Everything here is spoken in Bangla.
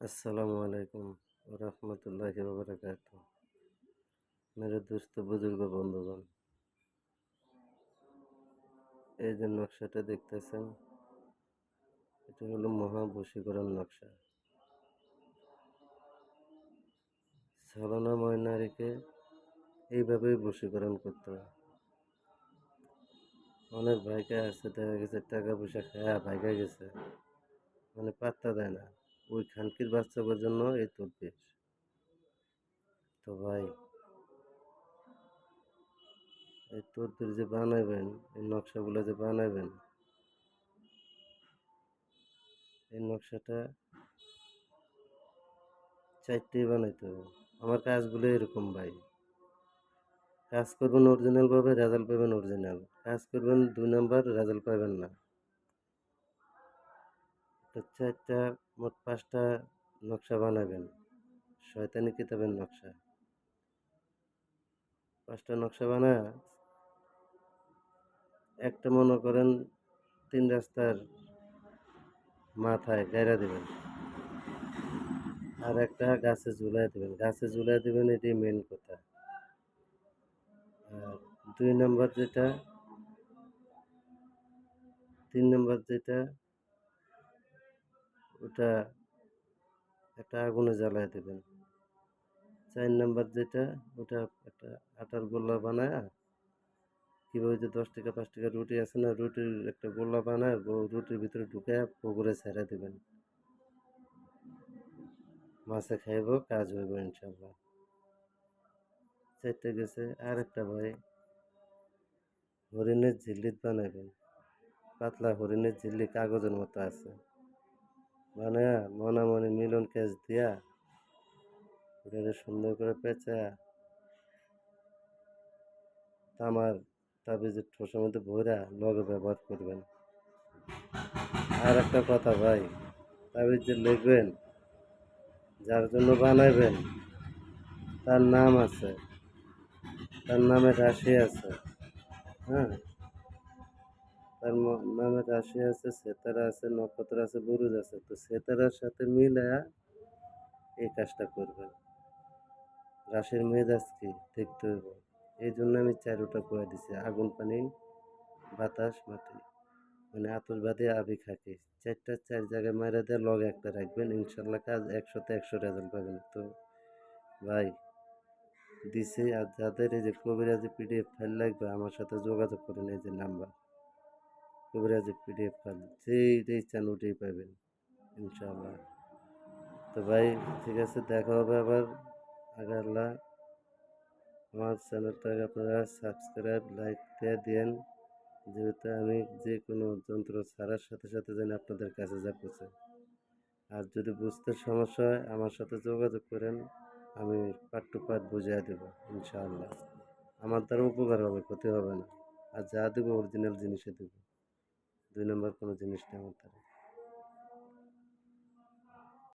अस्सलाम वालेकुम रहमतुल्लाहि व बरकातुहू। मेरे दोस्त बुजुर्ग बंधुगण, এই যে নকশাটা দেখতেছেন, এটা হলো মহা বশীকরণ নকশা। ছলনাময় নারীকে এইভাবেই বশীকরণ করতে হয়। অনেক ভাইকা আছে, দেখা গেছে টাকা পয়সা খায়া ভাইগা গেছে, মানে পাত্তা দেয় না। ওই খানকির বাচ্চাদের জন্য এই তদবির। তো ভাই, এই তদবির যে বানাইবেন, এই নকশাগুলো যে বানাইবেন, এই নকশাটা চারটেই বানাইতে হবে। আমার কাজগুলো এরকম ভাই, কাজ করবেন অরিজিনাল ভাবে, রেজাল্ট পাবেন অরিজিনাল। কাজ করবেন 2 নাম্বার, রেজাল্ট পাবেন না। তো চারটা, মোট 5টা নকশা বানাবেন, শয়তানি কিতাবের নকশা। 5টা নকশা বানায় একটা মনে করেন 3 রাস্তার মাথায় গাইড়া দেবেন, আর একটা গাছে ঝুলাই দেবেন। গাছে ঝুলাই দেবেন, এটাই মেন কথা। আর 2 নাম্বার যেটা, 3 নাম্বার যেটা, ওটা একটা আগুনে জ্বালায় দেবেন। 4 নাম্বার যেটা, ওটা একটা আটার গোল্লা বানায়, কীভাবে যে 10 টাকা 5 টাকা রুটি আছে না, রুটির একটা গোল্লা বানায় রুটির ভিতরে ঢুকে পুকুরে ছেড়ে দেবেন। মাছে খাইব, কাজ হইব ইনশাল্লাহ। 4টে গেছে। আর একটা ভাই, হরিণের ঝিল্লি বানাবেন। পাতলা হরিণের ঝিল্লি কাগজের মতো আছে, বানায়া মনামনি মিলন ক্যাচ দিয়া ওটাকে সুন্দর করে পেঁচা তামার তাবিজের ঠোসের মধ্যে ভরা লগে ব্যবহার করবেন। আর একটা কথা ভাই, তাবিজ যে লিখবেন, যার জন্য বানাইবেন, তার নাম আছে, তার নামে রাশি আছে। হ্যাঁ, তার নামে রাশি আছে, সেতারা আছে, নক্ষত্র আছে, বুরুজ আছে। তো সেতারার সাথে মিলায়া এই কাজটা করবেন। রাশির মেজাজ কি দেখতে হইব, এই জন্য আমি 4টা করে দিছি: আগুন, পানি, বাতাস, মাটি। মানে আতশবাজি, আবি, খাকি। 4টা 4 জায়গায় মাইরা দিয়ে লগে একটা রাখবেন, ইনশাল্লাহ কাজ 100তে 100 রেজাল্ট পাবেন। তো ভাই দিছি। আর যাদের এই যে কবিরাজি পিডিএফ ফাইল লাগবে, আমার সাথে যোগাযোগ করেন। এই যে নাম্বার, কবিরাজি পিডিএফ ফাইল যেই চান ওটাই পাবেন ইনশাল্লাহ। তো ভাই ঠিক আছে, দেখা হবে আবার আগাল্লাহ। আমার চ্যানেলটাকে আপনারা সাবস্ক্রাইব, লাইক দিয়ে দিন, যেহেতু আমি যে কোনো যন্ত্র ছাড়ার সাথে সাথে যেন আপনাদের কাছে যা পৌঁছে। আর যদি বুঝতে সমস্যা হয়, আমার সাথে যোগাযোগ করেন, আমি পার্ট টু পার্ট বুঝিয়ে দেবো ইনশাআল্লাহ। আমার দ্বারা উপকার হবে, ক্ষতি হবে না। আর যা দেবো অরিজিনাল জিনিসে দেবো, 2 নাম্বার কোনো জিনিস নেই আমার দ্বারা।